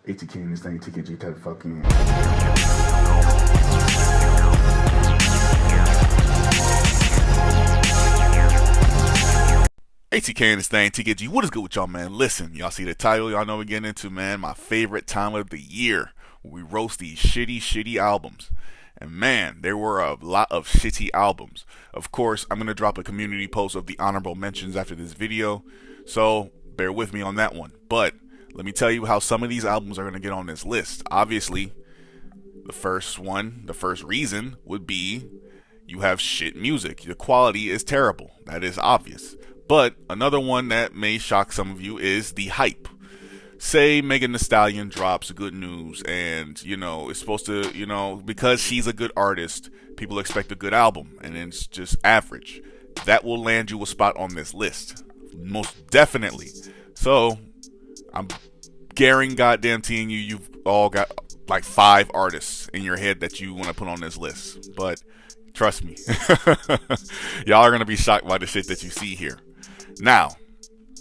ATK in this thing, TKG type of fucking. ATK in this thing, TKG, what is good with y'all, man? Listen, y'all see the title, y'all know we're getting into, man, my favorite time of the year, where we roast these shitty albums. And man, there were a lot of shitty albums. Of course, I'm going to drop a community post of the honorable mentions after this video, so bear with me on that one. But let me tell you how some of these albums are going to get on this list. Obviously, the first reason would be you have shit music. The quality is terrible. That is obvious. But another one that may shock some of you is the hype. Say Megan Thee Stallion drops Good News and, it's supposed to, because she's a good artist, people expect a good album, and it's just average. That will land you a spot on this list. Most definitely. So, I'm guaranteeing you've all got like 5 artists in your head that you want to put on this list. But trust me, y'all are going to be shocked by the shit that you see here. Now,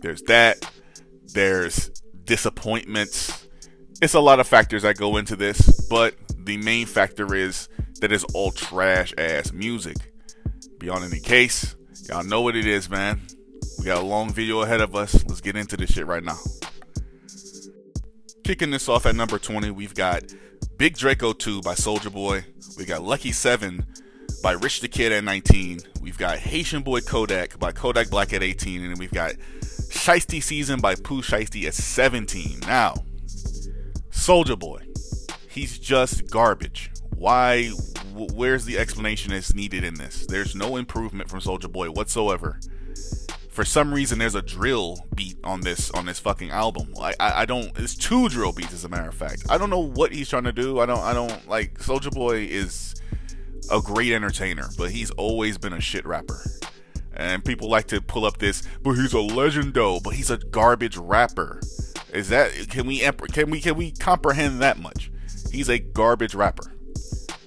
there's that. There's disappointments. It's a lot of factors that go into this, but the main factor is that it's all trash ass music. Beyond any case, y'all know what it is, man. We got a long video ahead of us. Let's get into this shit right now. Kicking this off at number 20, we've got Big Draco 2 by Soulja Boy. We got Lucky 7 by Rich the Kid at 19. We've got Haitian Boy Kodak by Kodak Black at 18. And then we've got Shiesty Season by Pooh Shiesty at 17. Now, Soulja Boy, he's just garbage. Why? Where's the explanation that's needed in this? There's no improvement from Soulja Boy whatsoever. For some reason, there's a drill beat on this fucking album. I don't. It's 2 drill beats, as a matter of fact. I don't know what he's trying to do. I don't like. Soulja Boy is a great entertainer, but he's always been a shit rapper. And people like to pull up this, but he's a legend though. But he's a garbage rapper. Is that? Can we comprehend that much? He's a garbage rapper.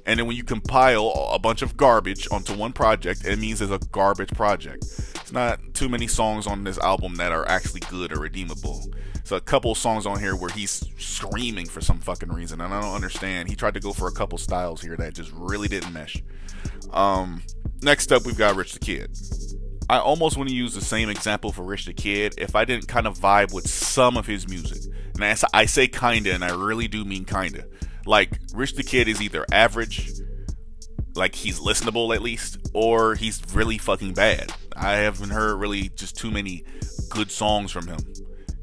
And then when you compile a bunch of garbage onto one project, it means it's a garbage project. It's not too many songs on this album that are actually good or redeemable. So a couple songs on here where he's screaming for some fucking reason, and I don't understand. He tried to go for a couple styles here that just really didn't mesh. Next up, we've got Rich the Kid. I almost want to use the same example for Rich the Kid if I didn't kind of vibe with some of his music. And I say kinda, and I really do mean kinda. Like, Rich the Kid is either average, like he's listenable at least, or he's really fucking bad. I haven't heard really just too many good songs from him.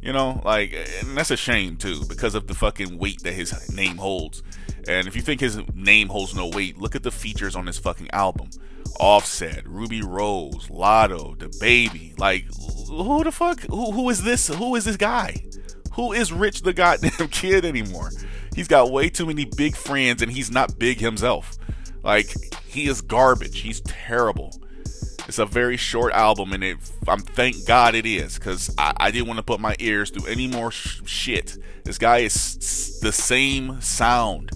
And that's a shame too, because of the fucking weight that his name holds. And if you think his name holds no weight, look at the features on this fucking album. Offset, Ruby Rose, Lotto, The Baby. Like, who the fuck? Who is this? Who is this guy? Who is Rich the goddamn Kid anymore? He's got way too many big friends, and he's not big himself. Like, he is garbage. He's terrible. It's a very short album, and thank God it is, because I didn't want to put my ears through any more shit. This guy is the same sound.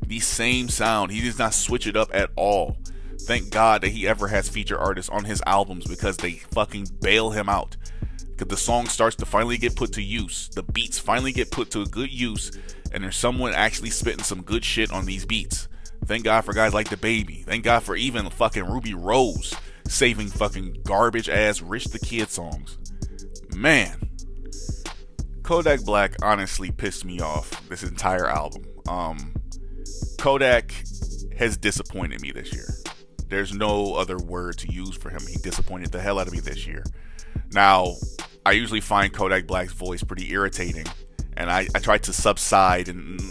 The same sound. He does not switch it up at all. Thank God that he ever has feature artists on his albums, because they fucking bail him out. Because the song starts to finally get put to use. The beats finally get put to a good use, and there's someone actually spitting some good shit on these beats. Thank God for guys like The Baby. Thank God for even fucking Ruby Rose saving fucking garbage ass Rich the Kid songs. Man, Kodak Black honestly pissed me off this entire album. Kodak has disappointed me this year. There's no other word to use for him. He disappointed the hell out of me this year. Now, I usually find Kodak Black's voice pretty irritating, and I try to subside and,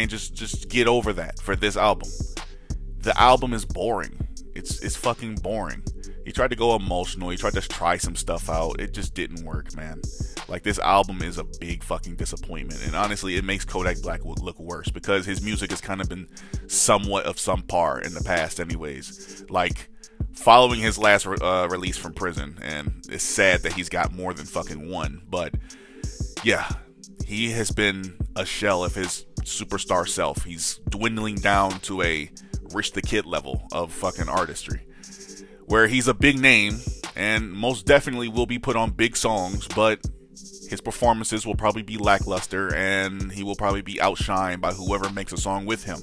just get over that for this album. The album is boring. It's fucking boring. He tried to go emotional. He tried to try some stuff out. It just didn't work, man. Like, this album is a big fucking disappointment. And honestly, it makes Kodak Black look worse, because his music has kind of been somewhat of some par in the past anyways. Like, following his last release from prison. And it's sad that he's got more than fucking one. But, yeah, he has been a shell of his superstar self. He's dwindling down to a Rich the Kid level of fucking artistry, where he's a big name and most definitely will be put on big songs, but His performances will probably be lackluster, and he will probably be outshined by whoever makes a song with him.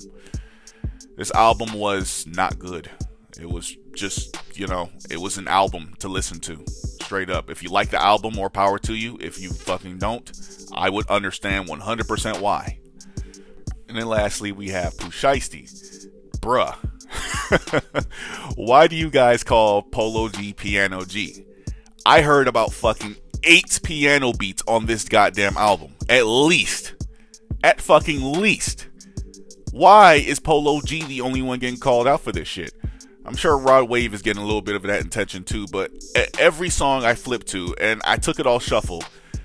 This album was not good. It was just, it was an album to listen to. Straight up. If you like the album, more power to you. If you fucking don't, I would understand 100% why. And then lastly, we have Pooh Shiesty. Bruh. Why do you guys call Polo G Piano G? I heard about fucking 8 piano beats on this goddamn album. At least. At fucking least. Why is Polo G the only one getting called out for this shit? I'm sure Rod Wave is getting a little bit of that attention too, but every song I flipped to, and I took it all shuffle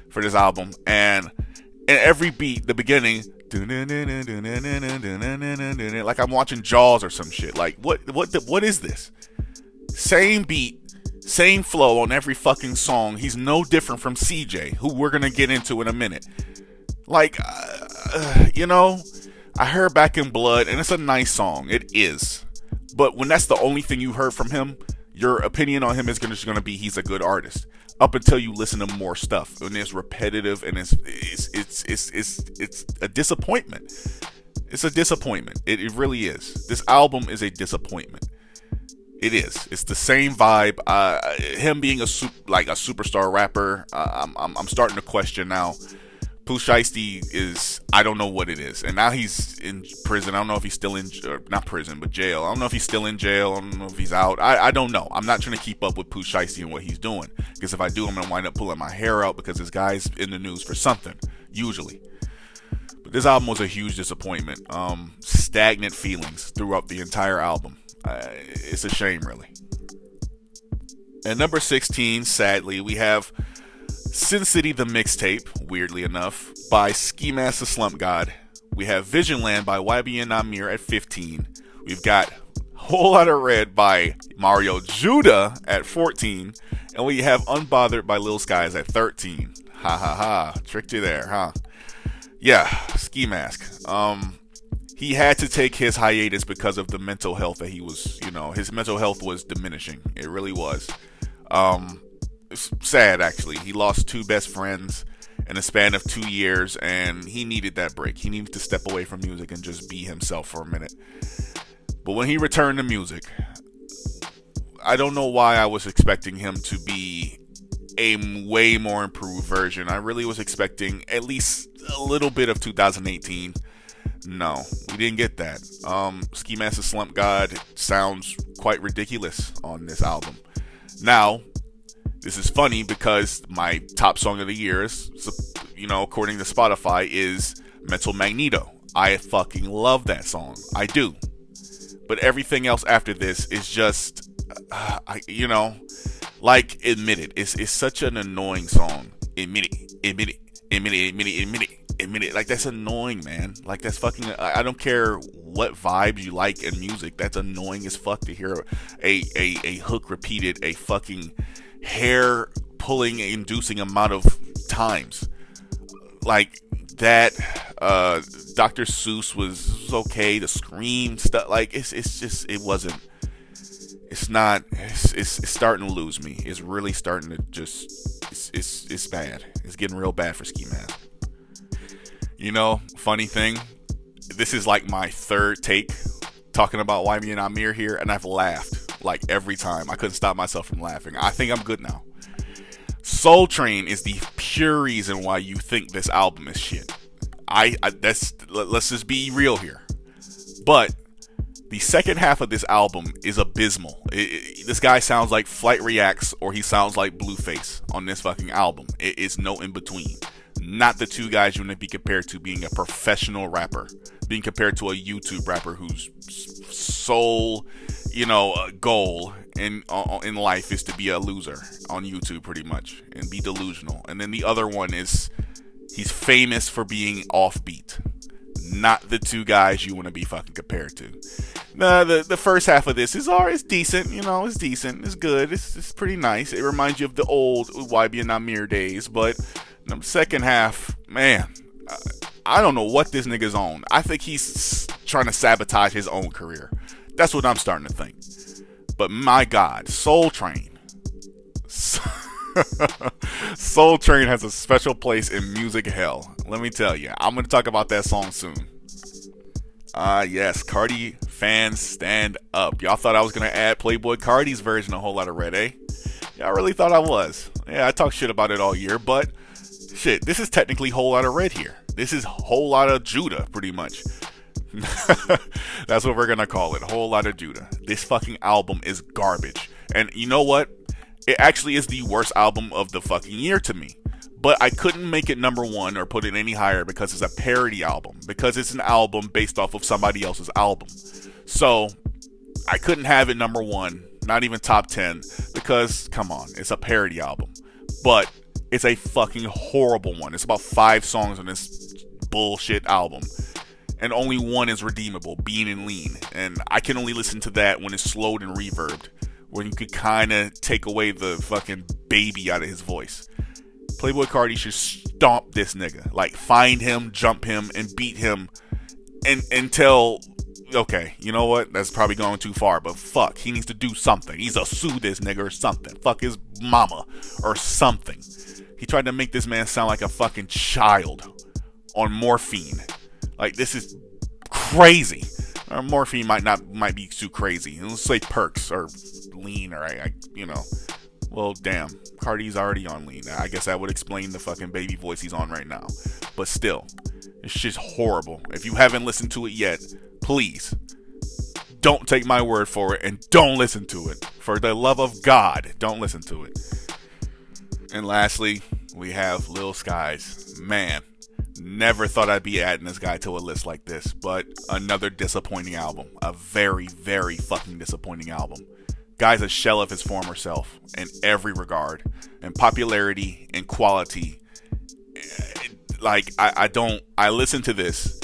for this album, and in every beat, the beginning, like I'm watching Jaws or some shit. Like, what is this? Same beat, same flow on every fucking song. He's no different from CJ, who we're gonna get into in a minute. Like, I heard Back in Blood, and it's a nice song. It is. But when that's the only thing you heard from him, your opinion on him is just going to be he's a good artist. Up until you listen to more stuff, and it's repetitive, and it's a disappointment. It's a disappointment. It really is. This album is a disappointment. It is. It's the same vibe. Him being a superstar rapper, I'm starting to question now. Pooh Shiesty is, I don't know what it is. And now he's in prison. I don't know if he's still in, not prison, but jail. I don't know if he's still in jail. I don't know if he's out. I don't know. I'm not trying to keep up with Pooh Shiesty and what he's doing. Because if I do, I'm going to wind up pulling my hair out because this guy's in the news for something, usually. But this album was a huge disappointment. Stagnant feelings throughout the entire album. It's a shame, really. At number 16, sadly, we have Sin City the Mixtape, weirdly enough, by Ski Mask the Slump God. We have Vision Land by YBN Amir at 15. We've got Whole Lotta Red by Mario Judah at 14. And we have Unbothered by Lil Skies at 13. Ha ha ha. Tricked you there, huh? Yeah, Ski Mask. He had to take his hiatus because of the mental health that he was, his mental health was diminishing. It really was. It's sad, actually. He lost 2 best friends in a span of 2 years, and he needed that break. He needed to step away from music and just be himself for a minute. But when he returned to music, I don't know why I was expecting him to be a way more improved version. I really was expecting at least a little bit of 2018. No, we didn't get that. Ski Mask the Slump God sounds quite ridiculous on this album. Now, this is funny because my top song of the year is, according to Spotify, is Mental Magneto. I fucking love that song. I do. But everything else after this is just, admit it. It's such an annoying song. Admit it. Like, that's annoying, man. Like, that's fucking, I don't care what vibes you like in music. That's annoying as fuck to hear a hook repeated a fucking hair pulling inducing amount of times. Like that, Dr. Seuss was okay. The Scream stuff, like it's starting to lose me. It's really starting to it's bad. It's getting real bad for Ski Mask. Funny thing, this is like my 3rd take talking about YBN Amir here, and I've laughed like every time. I couldn't stop myself from laughing. I think I'm good now. Soul Train is the pure reason why you think this album is shit. Let's just be real here. But the second half of this album is abysmal. This guy sounds like Flight Reacts, or he sounds like Blueface on this fucking album. It is no in between. Not the 2 guys you want to be compared to being a professional rapper, being compared to a YouTube rapper whose sole, goal in life is to be a loser on YouTube, pretty much, and be delusional. And then the other one is he's famous for being offbeat. Not the 2 guys you want to be fucking compared to. The first half of this is decent, it's decent, it's good, it's pretty nice. It reminds you of the old YBN Amir days, but the second half, man, I don't know what this nigga's on. I think he's trying to sabotage his own career. That's what I'm starting to think. But my God, Soul Train. Soul Train has a special place in music hell. Let me tell you, I'm going to talk about that song soon. Yes, Cardi fans stand up. Y'all thought I was going to add Playboy Cardi's version of Whole Lotta Red, eh? Y'all really thought I was. Yeah, I talk shit about it all year, but shit, this is technically Whole Lotta Red here. This is Whole Lotta Judah, pretty much. That's what we're going to call it, Whole Lotta Judah. This fucking album is garbage. And you know what? It actually is the worst album of the fucking year to me. But I couldn't make it number one or put it any higher because it's a parody album. Because it's an album based off of somebody else's album. So, I couldn't have it number one, not even top 10. Because, come on, it's a parody album. But, it's a fucking horrible one. It's about 5 songs on this bullshit album. And only one is redeemable, Being and Lean. And I can only listen to that when it's slowed and reverbed. Where you could kind of take away the fucking baby out of his voice. Playboy Cardi should stomp this nigga. Like, find him, jump him, and beat him until... Okay, you know what? That's probably going too far, but fuck. He needs to do something. He needs to sue this nigga or something. Fuck his mama or something. He tried to make this man sound like a fucking child on morphine. Like, this is crazy. Or morphine might be too crazy. Let's say perks or lean or you know. Well, damn. Cardi's already on lean. I guess that would explain the fucking baby voice he's on right now. But still, it's just horrible. If you haven't listened to it yet, please don't take my word for it and don't listen to it. For the love of God, don't listen to it. And lastly, we have Lil Skies. Man, never thought I'd be adding this guy to a list like this, but another disappointing album. A very, very fucking disappointing album. Guy's a shell of his former self in every regard. In popularity, in quality. Like, I listen to this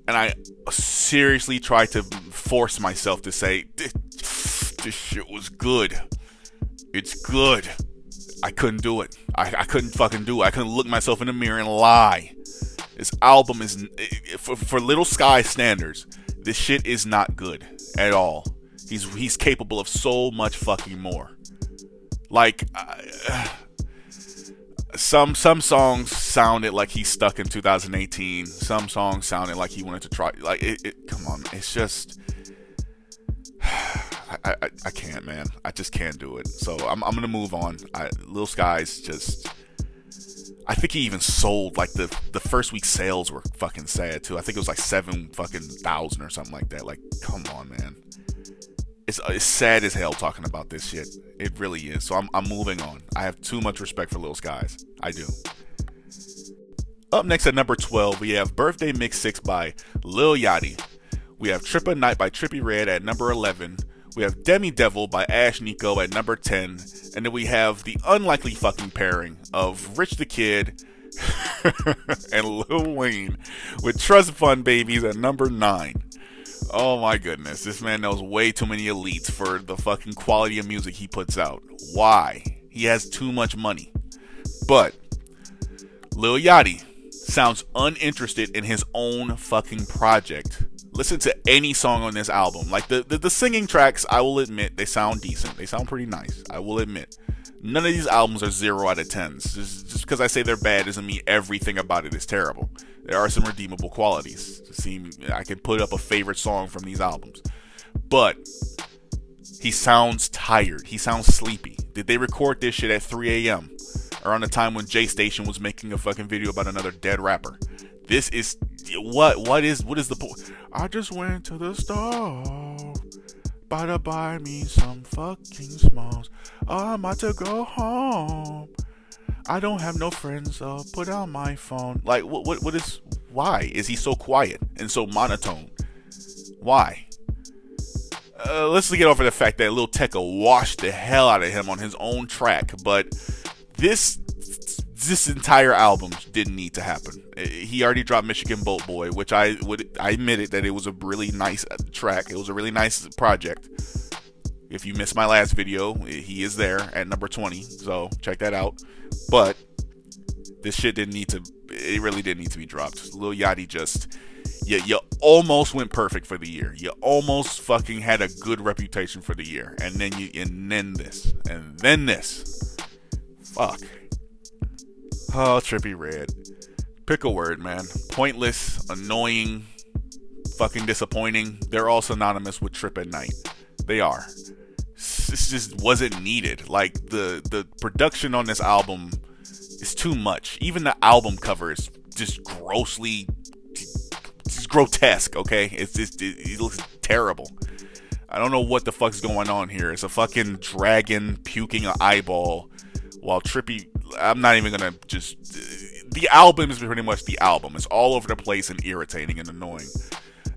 and I seriously try to force myself to say, this shit was good. It's good. I couldn't do it. I couldn't fucking do it. I couldn't look myself in the mirror and lie. This album is, for Little Sky standards, this shit is not good at all. He's capable of so much fucking more. Like, some songs sounded like he's stuck in 2018. Some songs sounded like he wanted to try. Like, come on, it's just, I can't, man. I just can't do it. So I'm gonna move on. Lil Skies just, I think he even sold, like, the first week sales were fucking sad too. I think it was like 7,000 or something like that. Like, come on, man. It's sad as hell talking about this shit. It really is. So I'm moving on. I have too much respect for Lil Skies. I do. Up next at number 12, we have Birthday Mix 6 by Lil Yachty. We have Trippa Night by Trippie Redd at number 11. We have Demi Devil by Ash Nico at number 10. And then we have the unlikely fucking pairing of Rich the Kid and Lil Wayne with Trust Fund Babies at number 9. Oh my goodness, this man knows way too many elites for the fucking quality of music he puts out. Why? He has too much money. But Lil Yachty sounds uninterested in his own fucking project. Listen to any song on this album. Like, the singing tracks, I will admit, they sound decent. They sound pretty nice, I will admit. None of these albums are 0 out of 10s. Just because I say they're bad doesn't mean everything about it is terrible. There are some redeemable qualities. I can put up a favorite song from these albums. But he sounds tired. He sounds sleepy. Did they record this shit at 3 a.m.? Around the time when J Station was making a fucking video about another dead rapper? This is... What is the point? I just went to the store. About to buy me some fucking smalls. I'm about to go home. I don't have no friends, so put on my phone. Like, what is... Why is he so quiet and so monotone? Why? Let's get over the fact that Lil Tecca washed the hell out of him on his own track. But this entire album didn't need to happen. He already dropped Michigan Boat Boy, which I admitted that it was a really nice track. It was a really nice project. If you missed my last video, he is there at number 20, so check that out. But this shit didn't need to. It really didn't need to be dropped. Lil Yachty just, you almost went perfect for the year. You almost fucking had a good reputation for the year, and then this. Fuck. Oh, Trippie Redd. Pick a word, man. Pointless, annoying, fucking disappointing. They're all synonymous with Trip at Night. They are. This just wasn't needed. Like, the production on this album is too much. Even the album cover is just grossly, just grotesque, okay? It looks terrible. I don't know what the fuck's going on here. It's a fucking dragon puking an eyeball while Trippie... I'm not even gonna just... The album is pretty much the album. It's all over the place and irritating and annoying.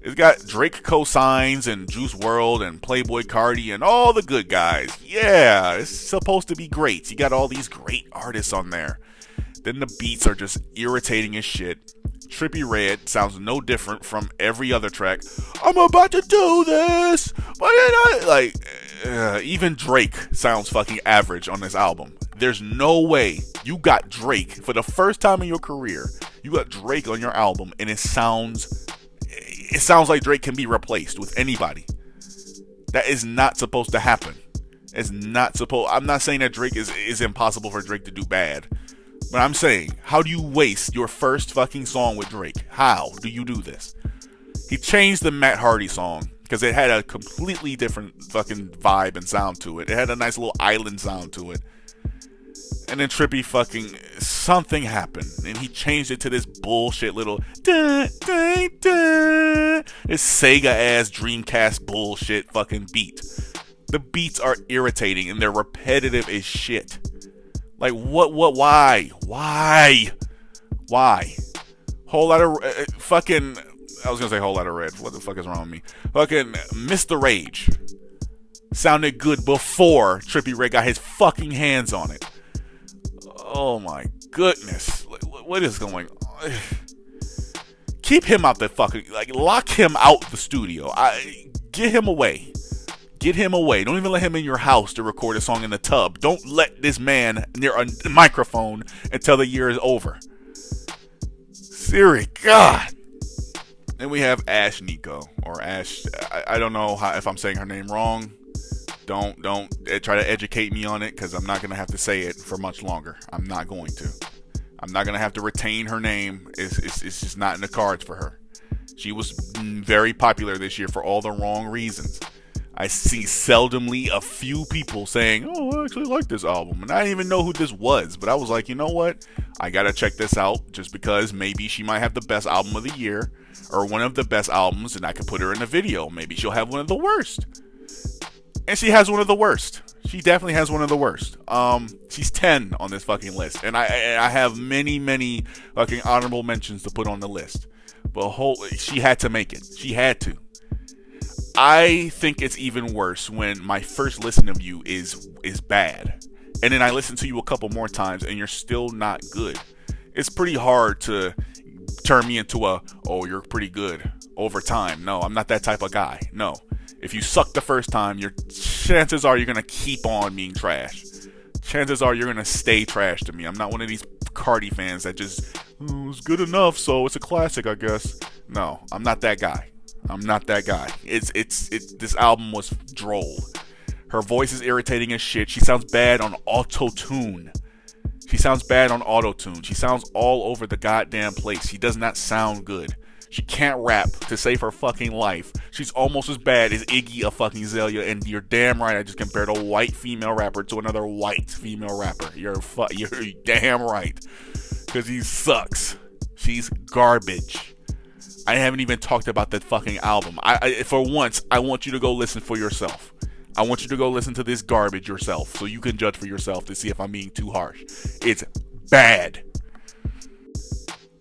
It's got Drake cosigns and Juice WRLD and Playboi Carti and all the good guys. Yeah, it's supposed to be great. You got all these great artists on there. Then the beats are just irritating as shit. Trippie Redd sounds no different from every other track. I'm about to do this, but even Drake sounds fucking average on this album. There's no way you got Drake for the first time in your career. You got Drake on your album, and it sounds like Drake can be replaced with anybody. That is not supposed to happen. It's not supposed. I'm not saying that Drake is impossible for Drake to do bad. But I'm saying, how do you waste your first fucking song with Drake? How do you do this? He changed the Matt Hardy song because it had a completely different fucking vibe and sound to it. It had a nice little island sound to it. And then Trippie fucking... something happened. And he changed it to this bullshit little... This Sega-ass Dreamcast bullshit fucking beat. The beats are irritating and they're repetitive as shit. Like, why? Whole lot of, fucking, I was gonna say Whole Lot of Red. What the fuck is wrong with me? Fucking Mr. Rage sounded good before Trippie Redd got his fucking hands on it. Oh my goodness. What is going on? Keep him out the fucking, lock him out the studio. Get him away. Get him away. Don't even let him in your house to record a song in the tub. Don't let this man near a microphone until the year is over. Siri, God. Then we have Ash Nico, or Ash. I don't know if I'm saying her name wrong. Don't try to educate me on it, because I'm not going to have to say it for much longer. I'm not going to. I'm not going to have to retain her name. It's just not in the cards for her. She was very popular this year for all the wrong reasons. I see seldomly a few people saying, oh, I actually like this album. And I didn't even know who this was. But I was like, you know what? I got to check this out just because maybe she might have the best album of the year or one of the best albums, and I could put her in a video. Maybe she'll have one of the worst. And she has one of the worst. She definitely has one of the worst. She's 10 on this fucking list. And I have many fucking honorable mentions to put on the list. But she had to make it. She had to. I think it's even worse when my first listen of you is bad, and then I listen to you a couple more times and you're still not good. It's pretty hard to turn me into oh, you're pretty good over time. No, I'm not that type of guy. No. If you suck the first time, chances are you're going to keep on being trash. Chances are you're going to stay trash to me. I'm not one of these Cardi fans that just, it's good enough, so it's a classic, I guess. No, I'm not that guy. I'm not that guy. This album was droll. Her voice is irritating as shit. She sounds bad on auto-tune. She sounds all over the goddamn place. She does not sound good. She can't rap to save her fucking life. She's almost as bad as Iggy Azalea, and you're damn right I just compared a white female rapper to another white female rapper. You're damn right. Because he sucks. She's garbage. I haven't even talked about that fucking album. For once, I want you to go listen for yourself. I want you to go listen to this garbage yourself so you can judge for yourself to see if I'm being too harsh. It's bad.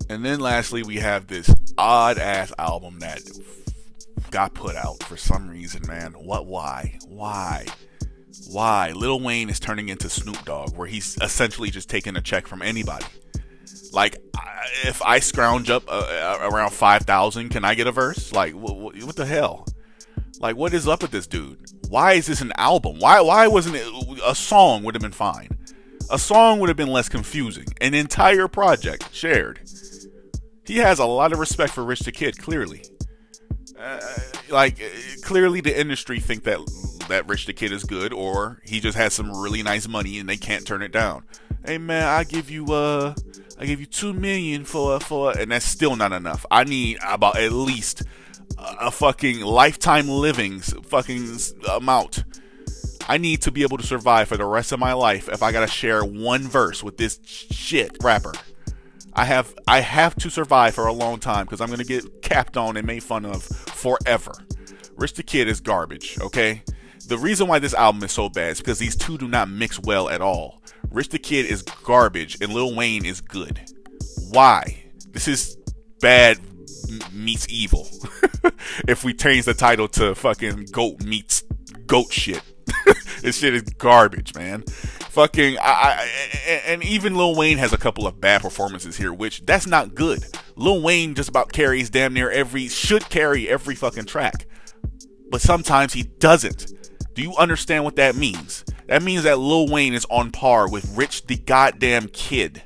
And then lastly, we have this odd-ass album that got put out for some reason, man. Why? Lil Wayne is turning into Snoop Dogg, where he's essentially just taking a check from anybody. Like, if I scrounge up around 5,000, can I get a verse? Like, what the hell? Like, what is up with this dude? Why is this an album? Why wasn't it a song? Would have been fine. A song would have been less confusing. An entire project shared. He has a lot of respect for Rich the Kid, clearly. Clearly the industry think that Rich the Kid is good, or he just has some really nice money and they can't turn it down. Hey man, I give you 2 million for, and that's still not enough. I need about at least a fucking lifetime livings fucking amount. I need to be able to survive for the rest of my life if I gotta share one verse with this shit rapper. I have to survive for a long time because I'm gonna get capped on and made fun of forever. Rich the Kid is garbage, okay? The reason why this album is so bad is because these two do not mix well at all. Rich the Kid is garbage and Lil Wayne is good. Why? This is bad meets evil. If we change the title to fucking goat meets goat shit. This shit is garbage, man. Fucking, and even Lil Wayne has a couple of bad performances here, which that's not good. Lil Wayne just about carries damn near should carry every fucking track. But sometimes he doesn't. Do you understand what that means? That means that Lil Wayne is on par with Rich the goddamn Kid.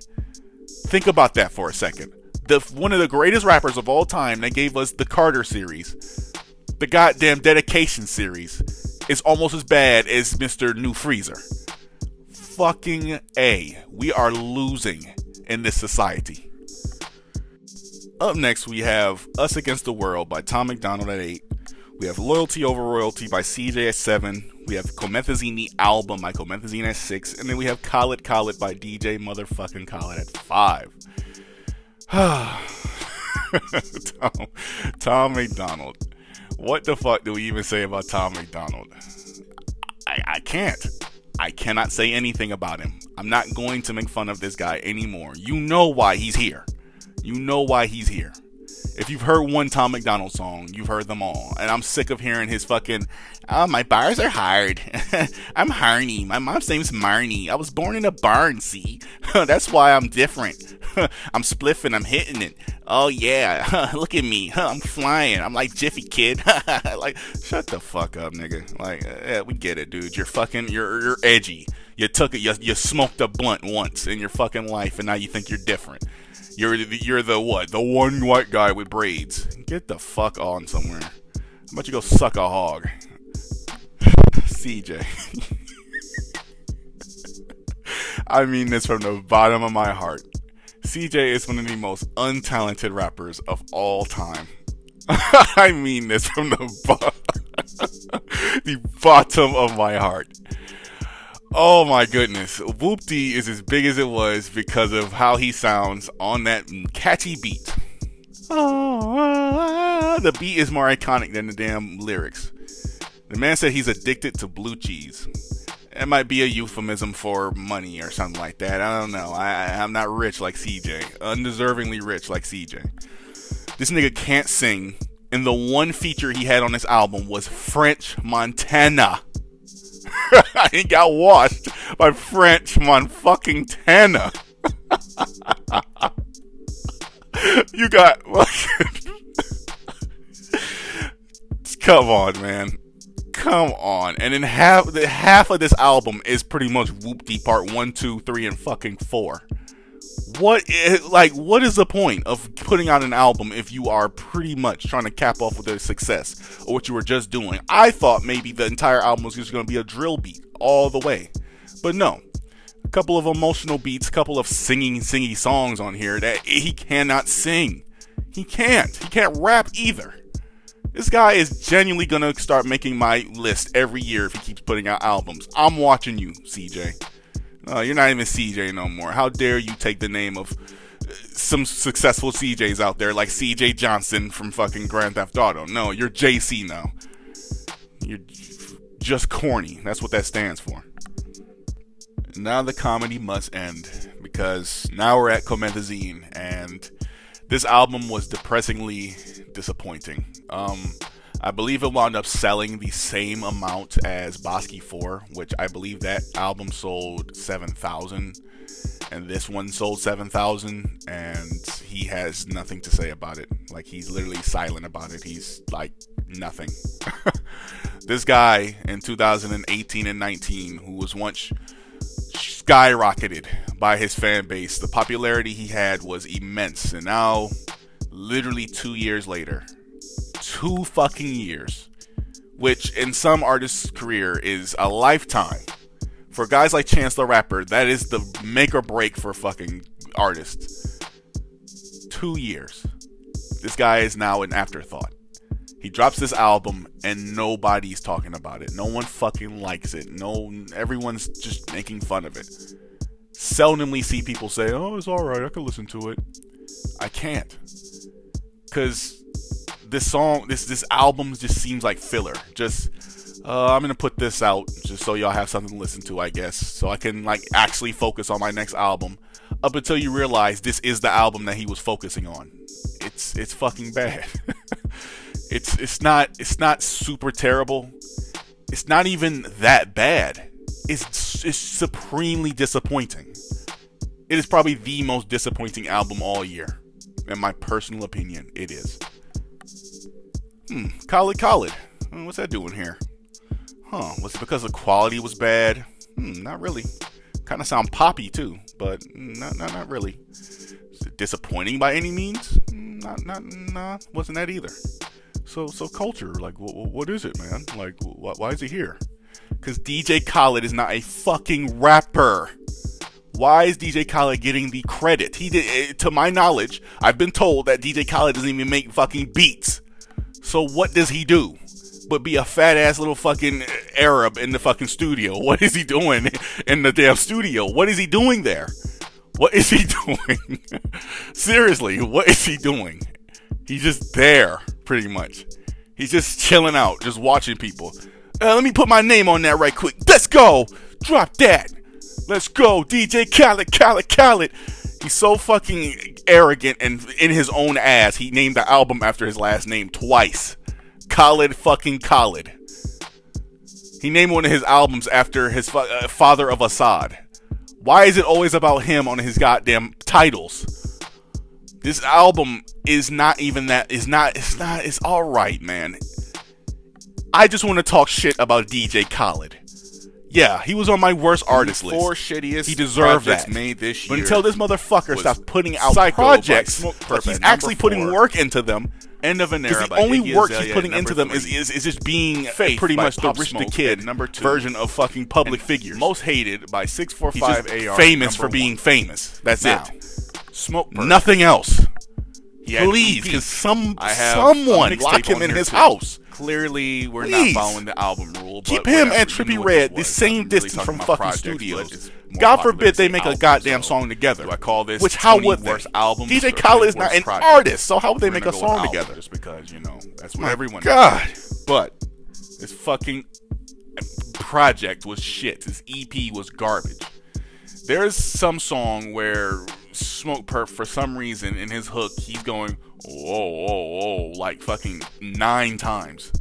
Think about that for a second. One of the greatest rappers of all time that gave us the Carter series, the goddamn Dedication series, is almost as bad as Mr. New Freezer. Fucking A. We are losing in this society. Up next, we have Us Against the World by Tom MacDonald at 8. We have Loyalty Over Royalty by CJ at 7. We have Comethazine the Album by Comethazine at 6. And then we have Call It by DJ motherfucking Khaled at 5. Tom MacDonald. What the fuck do we even say about Tom MacDonald? I can't. I cannot say anything about him. I'm not going to make fun of this guy anymore. You know why he's here. You know why he's here. If you've heard one Tom MacDonald song, you've heard them all. And I'm sick of hearing his fucking, oh, my bars are hard. I'm Harney. My mom's name's Marnie. I was born in a barn, see? That's why I'm different. I'm spliffing, I'm hitting it. Oh, yeah. Look at me. I'm flying. I'm like Jiffy Kid. Like, shut the fuck up, nigga. Like, yeah, we get it, dude. You're edgy. You took it, you smoked a blunt once in your fucking life, and now you think you're different. You're the what? The one white guy with braids. Get the fuck on somewhere. How about you go suck a hog? CJ. I mean this from the bottom of my heart. CJ is one of the most untalented rappers of all time. I mean this from the bottom of my heart. Oh my goodness. Whoop-dee is as big as it was because of how he sounds on that catchy beat. The beat is more iconic than the damn lyrics. The man said he's addicted to blue cheese. It might be a euphemism for money or something like that. I don't know. I'm not rich like CJ. Undeservingly rich like CJ. This nigga can't sing. And the one feature he had on this album was French Montana. He got washed by French Montana. You got... Come on, man. Come on. And then half of this album is pretty much Whoop-dee part 1, 2, 3, and fucking 4. What is the point of putting out an album if you are pretty much trying to cap off with a success or what you were just doing? I thought maybe the entire album was just going to be a drill beat all the way. But no. A couple of emotional beats, a couple of singy songs on here that he cannot sing. He can't rap either. This guy is genuinely going to start making my list every year if he keeps putting out albums. I'm watching you, CJ. You're not even CJ no more. How dare you take the name of some successful CJs out there like CJ Johnson from fucking Grand Theft Auto. No, you're JC now. You're just corny. That's what that stands for. Now the comedy must end because now we're at Comethazine and this album was depressingly disappointing. I believe it wound up selling the same amount as Bosky 4, which I believe that album sold 7,000 and this one sold 7,000, and he has nothing to say about it. Like, he's literally silent about it. He's like nothing. This guy in 2018 and 19, who was once skyrocketed by his fan base, the popularity he had was immense, and now literally 2 years later, 2 fucking years, which in some artists' career is a lifetime, For guys like Chance the Rapper, that is the make or break for fucking artists. 2 years. This guy is now an afterthought. He drops this album and nobody's talking about it. No one fucking likes it. Everyone's just making fun of it. Seldomly see people say, "Oh, it's alright, I can listen to it." I can't. Cause this album just seems like filler. Just I'm gonna put this out just so y'all have something to listen to, I guess, so I can like actually focus on my next album. Up until you realize this is the album that he was focusing on. It's fucking bad. it's not super terrible. It's not even that bad. It's supremely disappointing. It is probably the most disappointing album all year, in my personal opinion. It is. Khalid. What's that doing here? Was it because the quality was bad? Not really. Kind of sound poppy too, but not really. Is it disappointing by any means? Nah, wasn't that either. So Culture, like, what is it, man? Like, why is he here? Because DJ Khaled is not a fucking rapper. Why is DJ Khaled getting the credit? He did, to my knowledge, I've been told that DJ Khaled doesn't even make fucking beats. So what does he do? But be a fat ass little fucking Arab in the fucking studio. What is he doing in the damn studio? What is he doing there? What is he doing? Seriously, what is he doing? He's just there, pretty much. He's just chilling out, just watching people. Let me put my name on that right quick. Let's go. Drop that. Let's go. DJ Khaled. He's so fucking arrogant and in his own ass. He named the album after his last name twice. Khaled. He named one of his albums after his father of Assad. Why is it always about him on his goddamn titles? This album is not even that. It's alright, man. I just want to talk shit about DJ Khaled. Yeah, he was on my worst artist list. 4 shittiest. He deserved that. Made this year. But until this motherfucker stops putting out projects, he's actually putting work into them. End of an era. The only work he's putting into them is just being pretty much the Rich the Kid version of fucking public figures. Most hated by 645 AR. Famous for being famous. That's it. Smoke. Nothing else. Please, can someone lock him in his house? Clearly, we're not following the album rule. Keep him and Trippie Redd the same distance from fucking studios. God forbid they make a goddamn song together. Do I call this? Which how would they? DJ Khaled is not an artist, so how would they make a song together? Just because that's what everyone. God, but this fucking project was shit. This EP was garbage. There's some song where Smoke Perp, for some reason, in his hook, he's going, whoa, like fucking 9 times.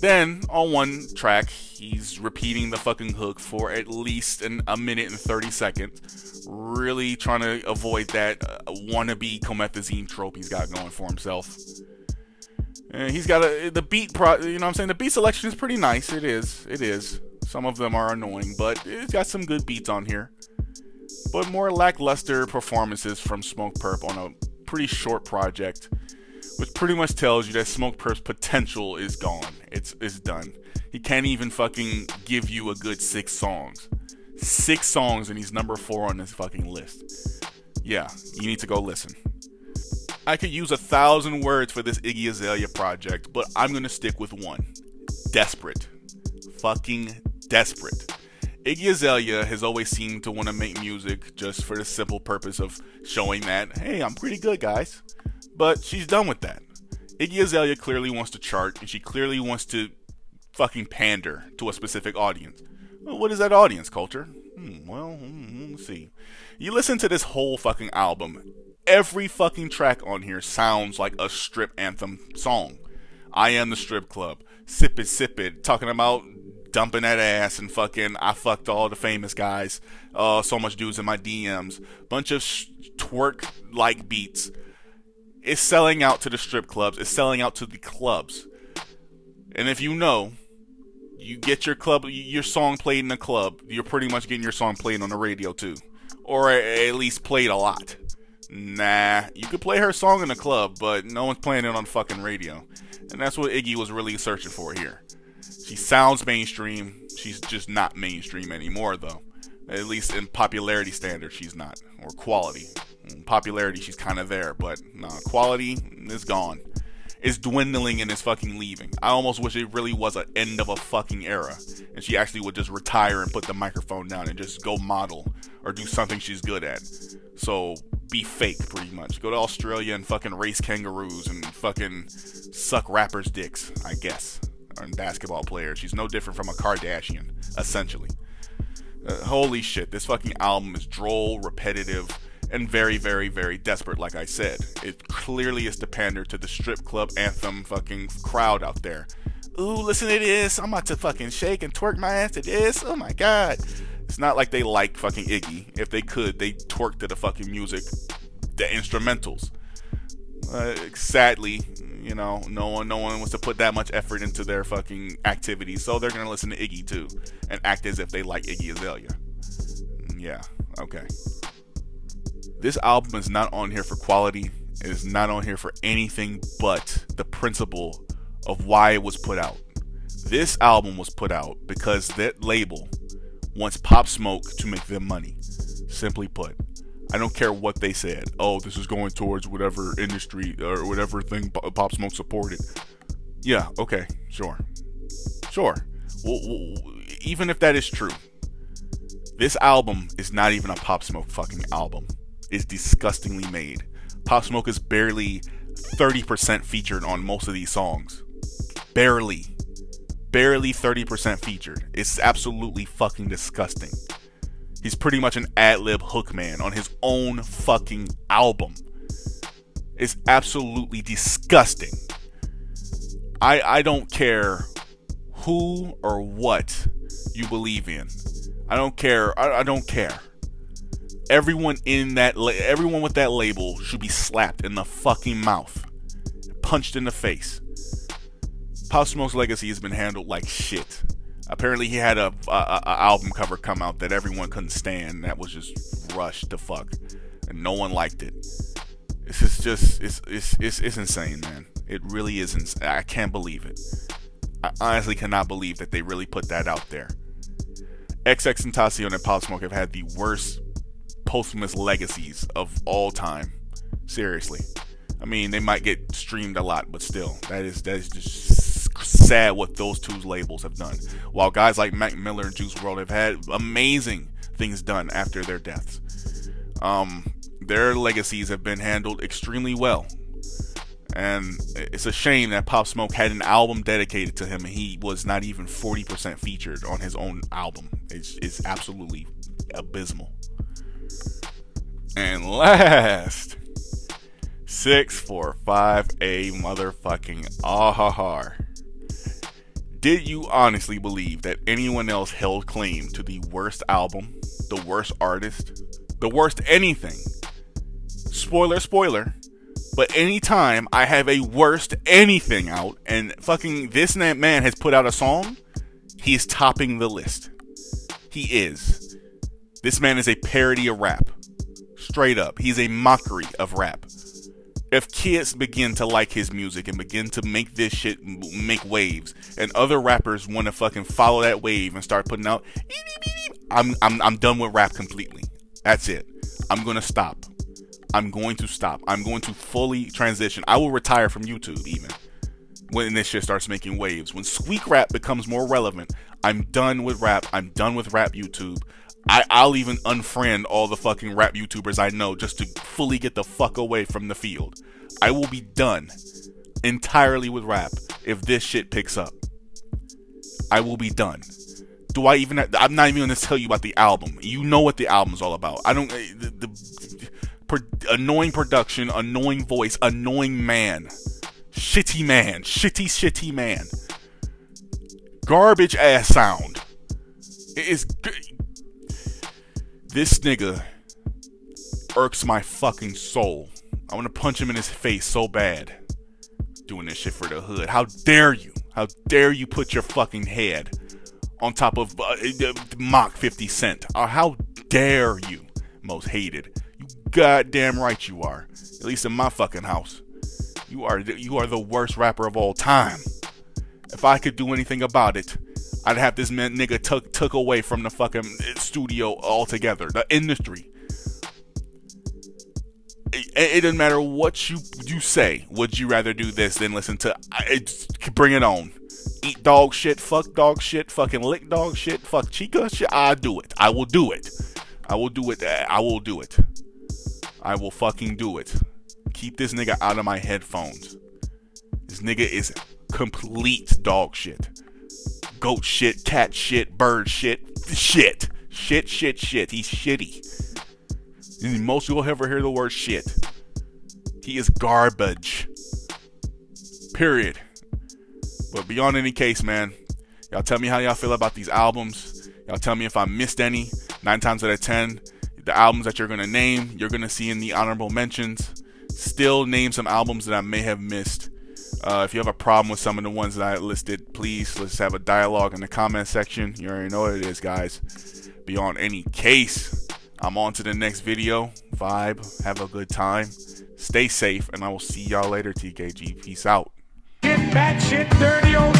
Then, on one track, he's repeating the fucking hook for at least a minute and 30 seconds, really trying to avoid that wannabe comethazine trope he's got going for himself. And he's got the beat, the beat selection is pretty nice. It is. Some of them are annoying, but it's got some good beats on here. But more lackluster performances from Smoke Perp on a pretty short project, which pretty much tells you that Smoke Perp's potential is gone. It's done. He can't even fucking give you a good 6 songs. 6 songs and he's number 4 on this fucking list. Yeah, you need to go listen. I could use 1,000 words for this Iggy Azalea project, but I'm gonna stick with one. Desperate. Fucking desperate. Iggy Azalea has always seemed to want to make music just for the simple purpose of showing that, hey, I'm pretty good, guys. But she's done with that. Iggy Azalea clearly wants to chart, and she clearly wants to fucking pander to a specific audience. Well, what is that audience, Culture? Let's see. You listen to this whole fucking album, every fucking track on here sounds like a strip anthem song. I Am the Strip Club, Sip It, talking about dumping that ass and fucking I fucked all the famous guys, so much dudes in my DMs, bunch of twerk like beats. It's selling out to the strip clubs, it's selling out to the clubs. And if you get your song played in the club, you're pretty much getting your song played on the radio too, or at least played a lot. Nah, you could play her song in the club, but no one's playing it on fucking radio. And that's what Iggy was really searching for here. She sounds mainstream. She's just not mainstream anymore, though. At least in popularity standards, she's not. Or quality. In popularity, she's kind of there, but nah, quality is gone. It's dwindling and it's fucking leaving. I almost wish it really was an end of a fucking era, and she actually would just retire and put the microphone down and just go model or do something she's good at. So be fake, pretty much. Go to Australia and fucking race kangaroos and fucking suck rappers' dicks, I guess. And basketball players. She's no different from a Kardashian, essentially. Holy shit, this fucking album is droll, repetitive, and very, very, very desperate, like I said. It clearly is to pander to the strip club anthem fucking crowd out there. Ooh, listen to this. I'm about to fucking shake and twerk my ass to this. Oh my god. It's not like they like fucking Iggy. If they could, they'd twerk to the fucking music, the instrumentals. Sadly, you know, no one wants to put that much effort into their fucking activities, so they're gonna listen to Iggy too and act as if they like Iggy Azalea. Yeah, okay. This album is not on here for quality. It is not on here for anything but the principle of why it was put out. This album was put out because that label wants Pop Smoke to make them money. Simply put. I don't care what they said. Oh, this is going towards whatever industry or whatever thing Pop Smoke supported. Yeah, okay, sure. Well, even if that is true, this album is not even a Pop Smoke fucking album. It's disgustingly made. Pop Smoke is barely 30% featured on most of these songs. Barely 30% featured. It's absolutely fucking disgusting. He's pretty much an ad-lib hook man on his own fucking album. It's absolutely disgusting. I don't care who or what you believe in. I don't care. I don't care. Everyone with that label should be slapped in the fucking mouth, punched in the face. Pop Smoke's legacy has been handled like shit. Apparently, he had a album cover come out that everyone couldn't stand. That was just rushed to fuck, and no one liked it. It's insane, man. It really is insane. I can't believe it. I honestly cannot believe that they really put that out there. XXXTentacion and Pop Smoke have had the worst posthumous legacies of all time. Seriously. I mean, they might get streamed a lot, but still, that is just sad what those two labels have done. While guys like Mac Miller and Juice WRLD have had amazing things done after their deaths. Their legacies have been handled extremely well. And it's a shame that Pop Smoke had an album dedicated to him and he was not even 40% featured on his own album. It's absolutely abysmal. And last, 645A motherfucking ahahar. Did you honestly believe that anyone else held claim to the worst album, the worst artist, the worst anything? Spoiler, but anytime I have a worst anything out and fucking this man has put out a song, he is topping the list. He is. This man is a parody of rap. Straight up. He's a mockery of rap. If kids begin to like his music and begin to make this shit make waves, and other rappers want to fucking follow that wave and start putting out, I'm done with rap completely. That's it. I'm gonna stop. I'm going to stop. I'm going to fully transition. I will retire from YouTube even when this shit starts making waves. When squeak rap becomes more relevant, I'm done with rap. I'm done with rap YouTube. I'll even unfriend all the fucking rap YouTubers I know just to fully get the fuck away from the field. I will be done entirely with rap if this shit picks up. I will be done. I'm not even going to tell you about the album. You know what the album's all about. Annoying production, annoying voice, annoying man. Shitty man. Garbage ass sound. It is this nigga irks my fucking soul. I want to punch him in his face so bad. Doing this shit for the hood. How dare you? How dare you put your fucking head on top of mock 50 Cent? Or how dare you? Most hated. You goddamn right you are. At least in my fucking house. You are the worst rapper of all time. If I could do anything about it, I'd have this nigga took away from the fucking studio altogether. The industry. It doesn't matter what you say. Would you rather do this than listen to Bring It On? Eat dog shit, fuck dog shit, fucking lick dog shit, fuck chica shit. I do it. I will do it. I will do it. I will do it. I will fucking do it. Keep this nigga out of my headphones. This nigga is complete dog shit. Goat shit, cat shit, bird shit, shit. Shit. He's shitty. And most people ever hear the word shit. He is garbage. Period. But beyond any case, man, y'all tell me how y'all feel about these albums. Y'all tell me if I missed any. 9 times out of 10, the albums that you're going to name, you're going to see in the honorable mentions. Still name some albums that I may have missed. If you have a problem with some of the ones that I listed, please, let's have a dialogue in the comment section. You already know what it is, guys. Beyond any case, I'm on to the next video. Vibe, have a good time, stay safe, and I will see y'all later, TKG. Peace out. Get that shit dirty on